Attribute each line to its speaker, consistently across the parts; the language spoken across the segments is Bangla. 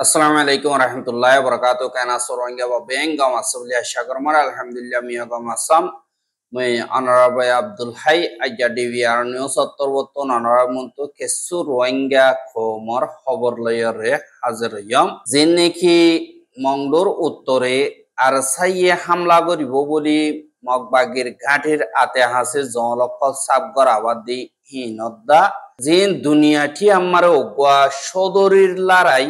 Speaker 1: Assalamu alaikum warahmatullahi wabarakatuh. Kana sorongga ba benga masubli ashakarmar alhamdulillah miya ga masam. Mai honorable Abdul Hai aja DVR news ottorboton honorable kesu rohingya khomor khobor loyore hazir yam. Jinneki Mongdor uttore আর সাইয়ে হামলা করিব বলি মগবাগির ঘাটের আতে হাসে জলকল সাবগর আবাদি হিনদ্দা জিন দুনিয়াটি আমার ওগা সদরির লড়াই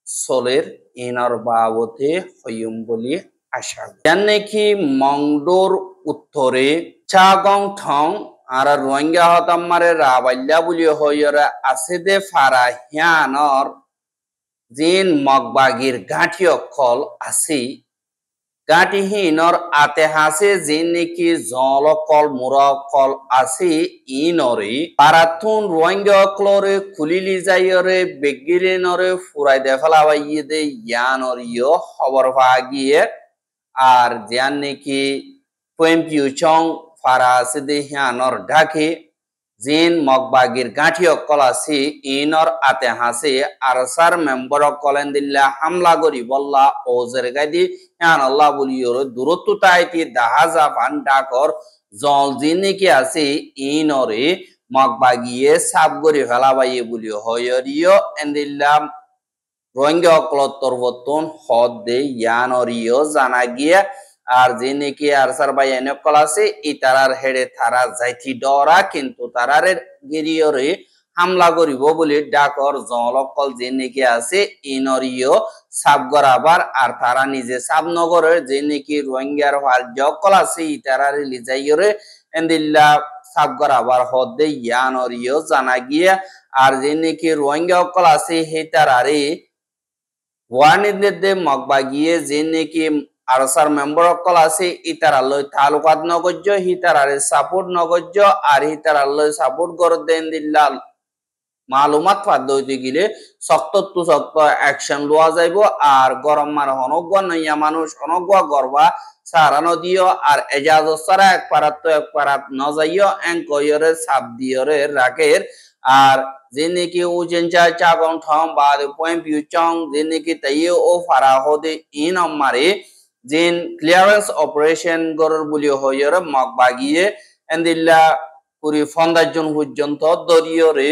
Speaker 1: সোলের ইনর বাবতে হইম বলি আশা জানে কি মংডোর উত্তরে চাগং ঠং আর রোহিঙ্গা হতাম্মারে রাবাল্লা বলি হইরা আছে দে ফারা হিয়ানর জিন মগবাগির ঘাটি অকল আছে গাটিহীনর আতে হাসে জিনিকি জলকল মুরকল আছে ইনরে পারাতুন রোহিঙ্গা অকলরে খুলিলি যাইরে বেগিরিনরে ফুরাই দে ফেলাবাইয়ে দে ইয়ানরিও খবর ভাগিয়ে আর জিয়ান নাকি পোয়েম পিউচং ফারা আছে দে হিয়ানর ঢাকে জিন মগবাগির গাঁঠি অকল আছে ইনর আতে হাসে আরসার মেম্বার অকলেন দিল্লা হামলা করি বল্লা ওজের গাদি ইয়ান আল্লাহ বলিওর দূরত্ব তাইতি দাহাজা ফান ডাকর জল জিন নাকি আছে ইনরে মগবাগিয়ে সাব করি ফেলাবাইয়ে বলি হয়রিও এন্দিল্লা রোহিঙ্গা অকলত তরবতন হদ দে ইয়ানরিও জানা গিয়া আর যে নাকি আরসার ভাই এনেকল আছে ইতারার হেডে তারা যাইতি ডরা কিন্তু তারারে গিরিয়রে হামলা করিব বলে ডাকর জলকল যে নাকি আছে ইনরিও সাবগর আবার আর তারা নিজে সাবনগরের যে নাকি রোহিঙ্গার জকল আছে ইতারারে লিজাইয়রে এন্দিল্লা সাবগর আবার হদে ইয়ানরিও জানা গিয়া আর যে নাকি রোহিঙ্গা অকল আছে হে তারারে ওয়ানিদের দে মগবাগিয়ে যে নাকি আরসার মেম্বার অকল আছে ইতারালয় তালুকাত নগজ্য হিতারারে সাপোর্ট নগজ্য আর হিতারালয় সাপোর্ট করে দেন দিল্লাল মালুমাত ফাদ্দ হইতে গেলে শক্ত টু শক্ত অ্যাকশন লওয়া যাইব আর গরম মার হনগ্য নইয়া মানুষ হনগ্য গরবা সারানো দিও আর এজাজত সারা এক পারাত ন যাইও এঙ্কয়রে সাপ দিয়রে রাখের আর যে নাকি উজেন চাগং ঠং বা পয়েন্ট পিউচং যে নাকি তাইও ও ফারা হদে ইন আমারে জিন ক্লিয়ারেন্স অপারেশন গরর বলি হইরে মগবাগিয়ে এন্দিল্লা পুরি ৫০ জন পর্যন্ত দরিয়রে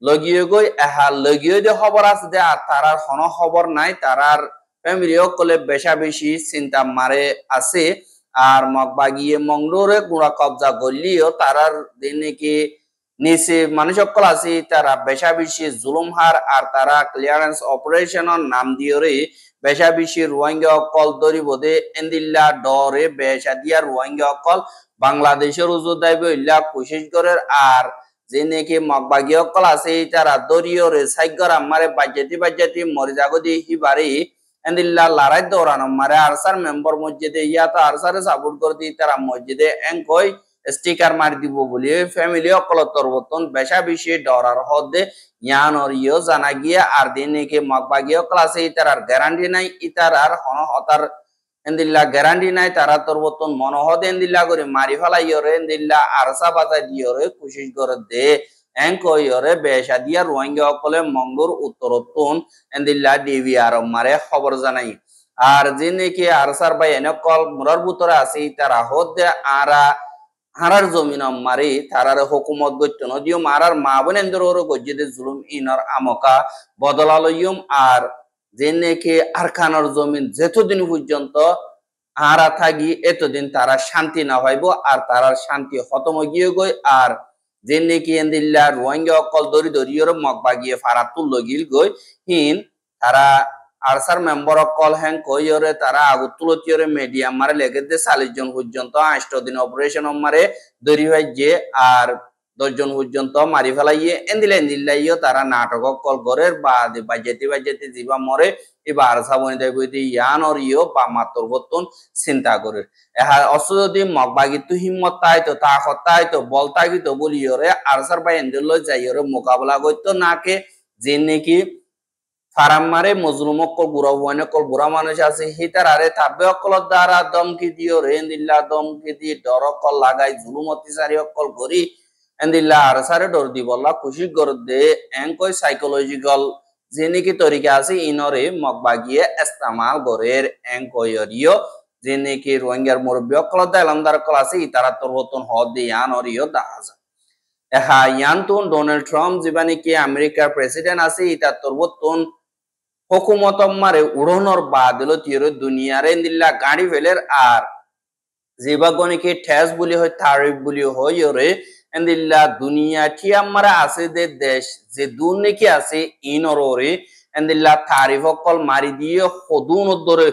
Speaker 1: লগিয়ে গই এহা লগিয়ে যে খবর আছে যে আর তারার হন খবর নাই তারার ফ্যামিলি অকলে বেশা বেশি চিন্তা মারে আছে আর মগবাগিয়ে মংডোরে গুড়া কবজা গলিও তারার দিন নাকি নিচে মানুষ অকল আছে তারা বেশা বেশি জুলুম হার আর তারা ক্লিয়ারেন্স অপারেশনের নাম দিয়রে বেশা বেশি রোহিঙ্গা অকল দরিবদে এন্দিল্লা ডরে বেশা দিয়া রোহিঙ্গা অকল বাংলাদেশের উজুর দাইব ইল্লা কোশিশ করে আর যে নাকি মগবাগি অকল আছে তারা দরিয়রে সাইগর আমারে বাজ্যাতি মরিজাগদি হিবারে এন্দিল্লা লড়াই দৌড়ানো মারে আরসার মেম্বার মসজিদে ইয়াতা আরসারে সাপোর্ট করে দি তারা মসজিদে এঙ্কই স্টিকার মারি দিব বলি ফ্যামিলি অকল তরবতন বেশা বেশি ডরার হদে ইয়ানরিও জানা গিয়া আর দিন নাকি মগবাগি অকল আছে ইতারার গ্যারান্টি নাই ইতারার হন হতার এন্দিল্লা গ্যারান্টি নাই তারা তরবতন মনহদ এন্দিল্লা করে মারি ফেলাইয়রে এন্দিল্লা আরসা বাজা দিয়রে কোশিশ করে দে এঙ্কয়রে বেশা দিয়া রোহিঙ্গা অকলে মঙ্গোর উত্তরতন এন্দিল্লা ডিভিআর মারে খবর জানাই আর যে নাকি আরসার ভাই এনেকল মুরার ভিতরে আছে তারা হদে আরা হারার জমিন মারি তারার হুকুমত গত্য নদিও মারার মা বোনেন্দ্র গজ্জিদে জুলুম ইনর আমকা বদলালয়ুম আর যে নাকি আরখানোর জমিন যেতদিন পর্যন্ত আরা থাকি এতদিন তারা শান্তি না হইব আর তারার শান্তি খতম গিয়ে গই আর যে নাকি এন্দিল্লা রোহিঙ্গা অকল দরিয়র মগবাগিয়ে ফারাতুল লগিল গই হিন তারা আরসার মেম্বার অকল হ্যাং কইরে তারা আগুতুলতিয়রে মিডিয়াম মারে লেগে দে ৪০ জন পর্যন্ত ৮ দিন অপারেশন মারে দরি হইছে আর ১০ জন পর্যন্ত মারি ফেলাইয়ে এন্দিল্লাইও তারা নাটক অকল গরের বা বাজেতি জিবা মরে এবার আরসা বনি দেব ইয়ানরিও বা মাতর বর্তন চিন্তা করে এহা অসদি মগবাগি তু হিম্মত তাইতো তাকত তাইতো বল তাগিতো বলিয়রে আরসার ভাই এন্দিল যাইয়রে মোকাবেলা করতো নাকে যে নাকি ফারাম্মারে মজলুম অকল বুড়া বয়ন অকল বুড়া মানুষ আছে হিতার আরে থাকবে অকলত দ্বারা দমকি দিও রে এন্দিল্লা দমকি দি ডর অকল লাগাই জুলুম অত্যাচারী অকল করি এন্দিল্লা আরসারে ডর দি বল্লা খুশি গর দে এঙ্কই সাইকোলজিক্যাল যে নাকি তরিকা আছে ইনরে মগবাগিয়ে ইস্তেমাল গরের এঙ্কয়রিও যে নাকি রোহিঙ্গার মুরব্বী অকল দালামদার কল আছে ইতারা তরবতন হদ ইয়ান অরিও দাহাজা এহা ইয়ানতুন ডোনাল্ড ট্রাম্প যেবা নাকি আমেরিকার প্রেসিডেন্ট আছে ইতা তরবতন হুকুমত মারে উড়নর বাদল তিয়রে দুনিয়ারে নিল্লা গাড়ি ফেলের আর যেবা গনিকে ঠেস বলি হয় তারিফ বলি হয় ওরে এন্দিল্লা দুনিয়া ঠিয়ামারা আছে যে দেশ যে দুন নাকি আছে ইনরে এন্দিল্লা তারিফ অকল মারি দিয়ে হদুন ধরে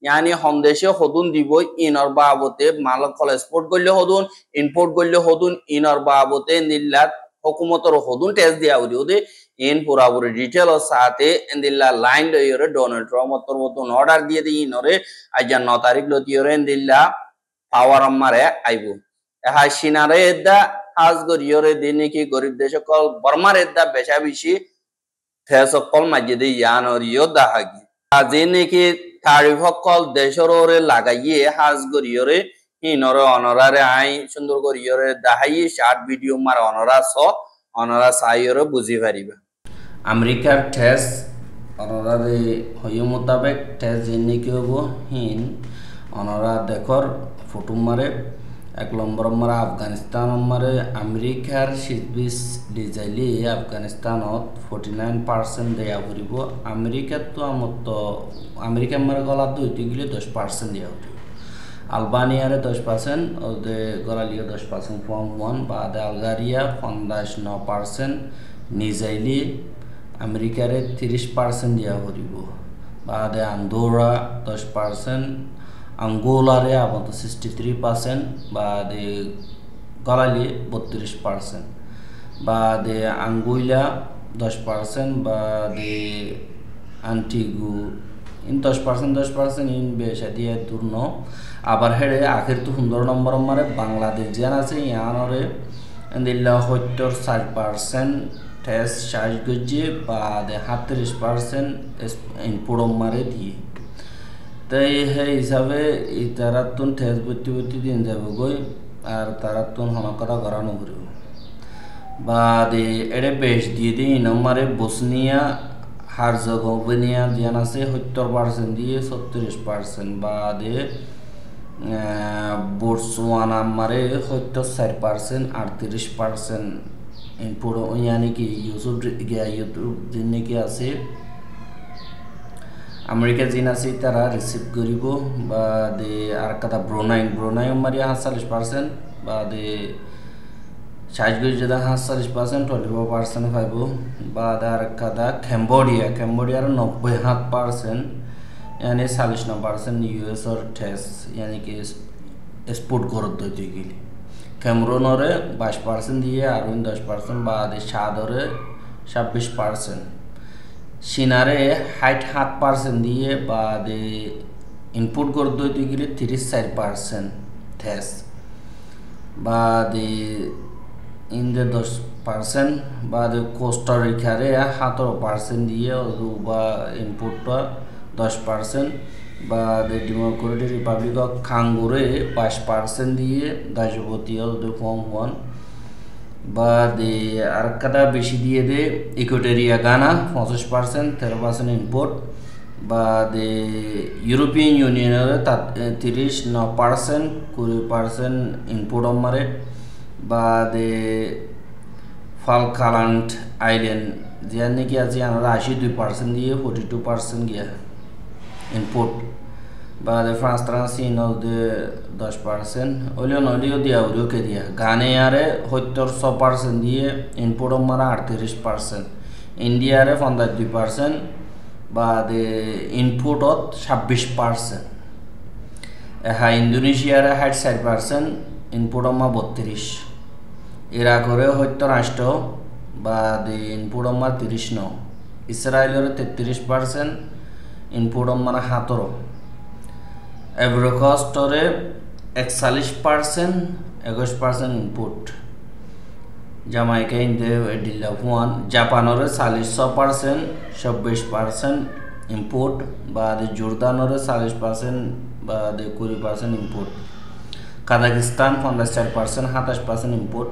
Speaker 1: ইয়ানি হমদেশে হদুন দিব ইনর বাবতে মাল কল এক্সপোর্ট করলে হদুন ইম্পোর্ট করলে হদুন ইনর বাবতে এন্দিল্লা হুকুমতর হদুন টেস্ট দিয়া উদি উদি ইন পুরাপুরি ডিটেল ও সাথে এন্দিল্লা লাইন লইরে ডোনাল্ড ট্রাম্প তোর মতন অর্ডার দিয়ে দি ইনরে আজ 9 তারিখ লতিরে এন্দিল্লা পাওয়ার আমারে আইবো এহা সিনারে এদা হাজ গরিয়রে দিনে কি গরিব দেশ কল বর্মার এদা বেশা বেশি ফেস কল মাঝে দিয়ে ইয়ান অরিও দাহাগি আজি নাকি তারিফ কল দেশর ওরে লাগাইয়ে হাজ গরিয়রে হিনরে অনরারে আই সুন্দর গরিয়রে দাহাই শর্ট ভিডিও মার অনরা অনরা সাইরে বুঝি পারিবা আমেরিকার ঠেস অনরারে হইয় মোতাবেক ঠেস জিনে কি হবো হিন অনরা দেখর ফটো মারে 1 নম্বর মারা আফগানিস্তান মারে আমেরিকার 26 ডিজাইলি আফগানিস্তানত 49% দেয়া করিব আমেরিকা তো আমত আমেরিকা মারে গলা দুইটি গিলে 10% দেয়া হতো আলবানিয়ারে 10% ওদে গলালিও 10% ফর্ম 1 বাদে আলজেরিয়া 59% নিজাইলি আমেরিকারে 30% দেয়া করিব বাদে আন্ডোরা 10% Angola about 63%, but the Galali 32%, but the Anguilla 10%, but the Antigua in 10% in Beshadia Turno. আবার হেরে আখের তো সুন্দর নম্বর মারে বাংলাদেশ জান আছে ইয়ানরে এন্দিল্লা 70% টেস্ট চার্জ গজে বা 37% ইনপুট মারে দিয়ে তাই সেই হিসাবে এই তারাতুন ঠেস বত্তি বত্তি দিন যাব গই আর তারাতুন হনকরা করানো ঘুরব বা দে এড়ে বেশ দিয়ে দিই নম্বরে বসনিয়া হার্জেগোভিনা জ্ঞান আছে 70% দিয়ে 36% বা দে बोट्सवाना मारे 74% 38% इनपुट यानी कि यूट्यूब जिन्ने की আছে আমেরিকা জিন আছে তারা রিসিভ করিব বা দে আর কথা ব্রুনাই মারি 40% বা দে সাইজ গজ যেটা 40% 24% পাইব বা আর কথা ক্যাম্বোডিয়ার 90% यानी 40% यूएस और टेस यानी कि एक्सपोर्ट कर दे गली कैमरून और 22% दिए आरविन 10% बाद शाद और 26% सीनारे 7% दिए बाद इनपुट कर दे गली 34% टेस बाद इन 10% बाद कोस्टारिका रे 17% दिए और इनपुट 10% বা ডেমোক্রেটিক রিপাবলিক অফ কঙ্গোরে 22% দিয়ে দাজবতীয় ফর্ম 1 বা দে আর কাটা বেশি দিয়ে দে ইকুয়েটরিয়া গানা 50% 13% ইম্পোর্ট বা দে ইউরোপিয়ান ইউনিয়নের 39% 20% ইম্পোর্ট মারে বা দে ফালকল্যান্ড আইল্যান্ড যে নাকি আছে আমরা 82% দিয়ে 42% গিয়া input বা ফ্রান্স ট্রান্সিন অফ দে 10% ওলিও নলিও দিয়া ওরিও কে দিয়া গানে আরে 76% দিয়ে ইনপুট মারা 38% ইন্ডিয়ারে 52% বা দে ইনপুটত 26% হ্যাঁ ইন্দোনেশিয়ারে 60% ইনপুট মা 32 ইরাকরে 78 বা দে ইনপুট মা 39 ইসরায়েলের 33% इनपुट माना 17 एवरोकॉस्टरे 41% 21% इनपुट जामाइका इंदे डिलाफुआन जापानरे 40% 26% इनपुट बाद जर्दानरे 40% बाद 20% इनपुट काजाकिस्तान 54% 27% इनपुट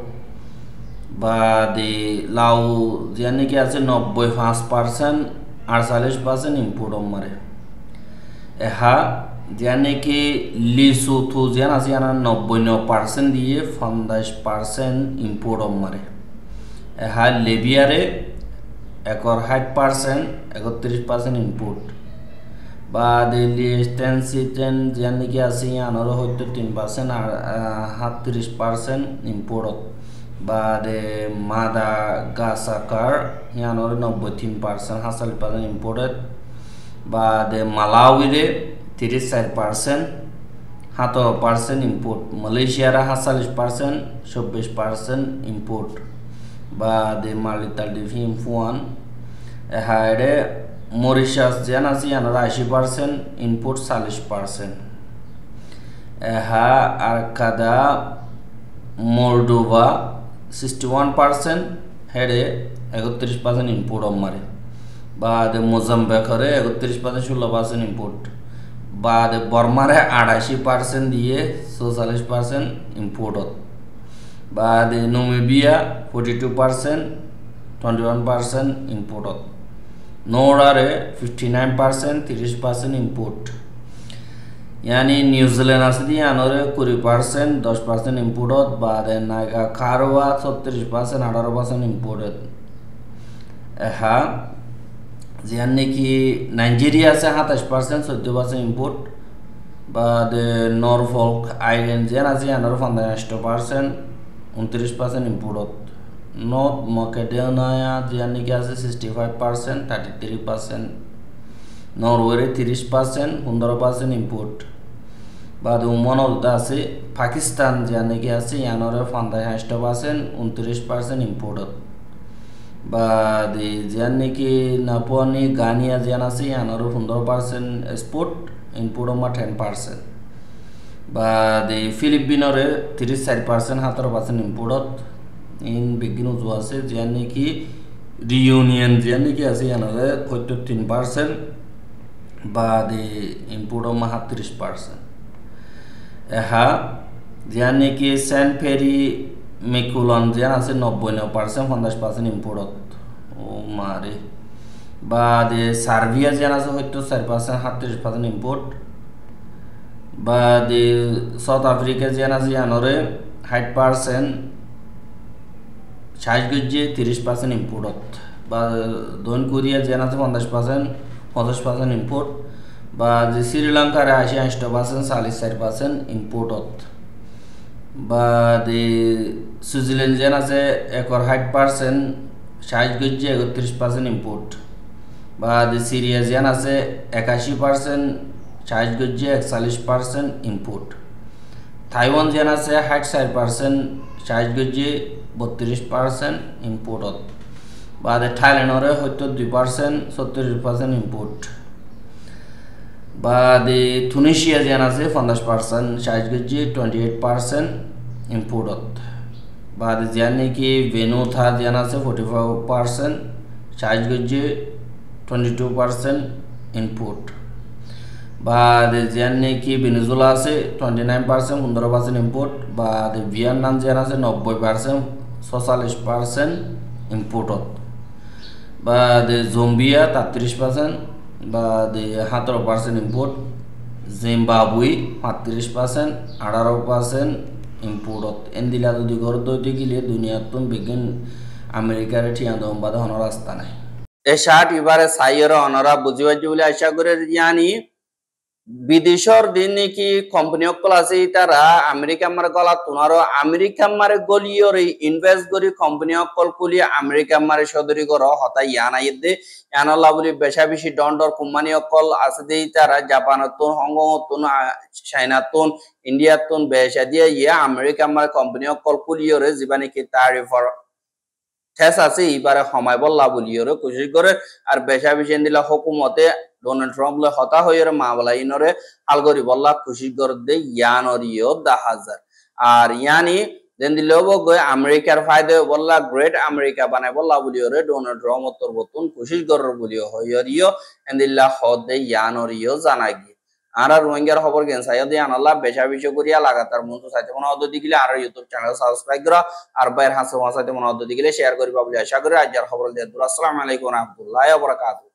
Speaker 1: बाद लाओ यानी कि আছে 95%
Speaker 2: 48% import mare eha jane ki Lesotho jana jana 99% দিয়ে 50% import mare eha Libya re ekor 60% 31% import বা লিয়েস্টেনশিটেন jane ki আছে ইয়ানর হয়তো 3% আর 37% import বা মাদাগাস্কার ইয়ানর 93% 40% imported বা মালাউই রে 34% 17% import মালয়েশিয়ার 48% 24% import বা মালিতাল ডিভিম ফুয়ান এহারে মরিশাস যেন আছে ইয়ানর 80% import 40% এহা আর কাদা Moldova 61% হেরে 31% import মারে बाद मोजाम्बिक रे 31% 16% import बाद बर्मारे 88% दिए 47% import बाद नामीबिया 42% 21% import नोरा रे 59% 30% import यानी न्यूजीलैंड আছে দি আনরে 20% 10% import बाद नागा खारवा 36% 18% import এহা যেনে কি নাইজেরিয়া আছে 27% 14% import बाद नॉरफॉल्क आइलैंड যেন আছে আনর 15% 29% import नॉर्थ मैकेडोनिया যেনে কি আছে 65% 33% नॉर्वे 30% 15% import बाद ওমানত আছে পাকিস্তান যেনে কি আছে আনর 15% 29% import बाद যেনে কি নাপনি গানিয়া যেন আছে আনর 15% export import মা 10% बाद ফিলিপিনরে 34% 17% import ইন বিগিনো जो আছে যেনে কি রিউনিয়ন যেনে কি আছে আনর 73% बाद import মা 37% এহা যেনে কি সেন্ট ফেরি মেকুলন যেন আছে 99% 50% import ও মারে बाद সার্বিয়া যেন আছে হয়তো 4% 37% import बाद সাউথ আফ্রিকা যেন আছে আনরে 60% 60 গজ্জে 30% import बाद দক্ষিণ কোরিয়া যেন আছে 50% import बाद শ্রীলঙ্কার 88% 44% import बाद সুইজারল্যান্ড যেন আছে 61% 60 গজ্জে 31% import बाद সিরিয়া যেন আছে 81% 60 গজ্জে 41% import তাইওয়ান যেন আছে 64% 60 গজ্জে 32% import बाद থাইল্যান্ডরে হয়তো 2% 70% import बाद tunisia যেন আছে 50% 60 গজ্জে 28% import बाद যেনে কি ভেনুথা যেন আছে 45% 60 গজ্জে 22% import बाद যেনে কি ভেনেজুয়েলা আছে 29% 15% import बाद ভিয়েতনাম যেন আছে 90% 46% import बाद জাম্বিয়া 33% बाद 17% import জিম্বাবুয়ে 35% 18% import এন্দিলা যদি গরদ দিগিলে দুনিয়াতন বিজ্ঞান আমেরিকার ঠিয়াদম বাদ হন রাস্তা নাই
Speaker 1: এ শার্ট ইবারে সাইয়র অনরা বুঝিবাজি বলে আশা করে জানি বিদেশর দিন কি কোম্পানি অকল আছে তারা আমেরিকা মারে গলা তুনারো আমেরিকা মারে গলিয়র ইনভেস্ট করি কোম্পানি অকল কুলি আমেরিকা মারে সদরি গর হতা ইয়ানা ইদে ইয়ানাল্লাহ বলি বেশা বেশি ডন্ডর কোম্পানি অকল আছে দেই তারা জাপানতন হংকংতন চাইনাতন ইন্ডিয়াতন বেশা দিয়ে ইয়া আমেরিকা মারে কোম্পানি অকল কুলিয়রে জীবানি কি তারিফর ঠেস আছে এবারে সময় বললা বলিয়রে কোশিশ করে আর বেশা বেশি দিলা হুকুমতে ডোনাল্ড ট্রাম্প লে হতা হইরে মামলা ইনরে আলগরি বল্লা খুশি করে দে ইয়ানরিও 10,000 আর ইয়ানি দেন দিলে গো আমেরিকার ফায়দা বল্লা গ্রেট আমেরিকা বানায় বল্লা বলিওরে ডোনাল্ড ট্রাম্প তোর বতুন খুশি করে বলিও হইরিও এন্দিল্লা হদে ইয়ানরিও জানাগি আর রোহিঙ্গার খবর গেন সাইয়দ ইয়ানাল্লাহ বেশা বেশি করিয়া লাগাতার মন তো চাইতে মনে হদ দিগিলে আর ইউটিউব চ্যানেল সাবস্ক্রাইব করা আর বাইর হাসে ওয়া চাইতে মনে হদ দিগিলে শেয়ার করিবা বলি আশা করি আজকের খবর দিয়ে আসসালামু আলাইকুম ওয়া রাহমাতুল্লাহি ওয়া বারাকাতুহু।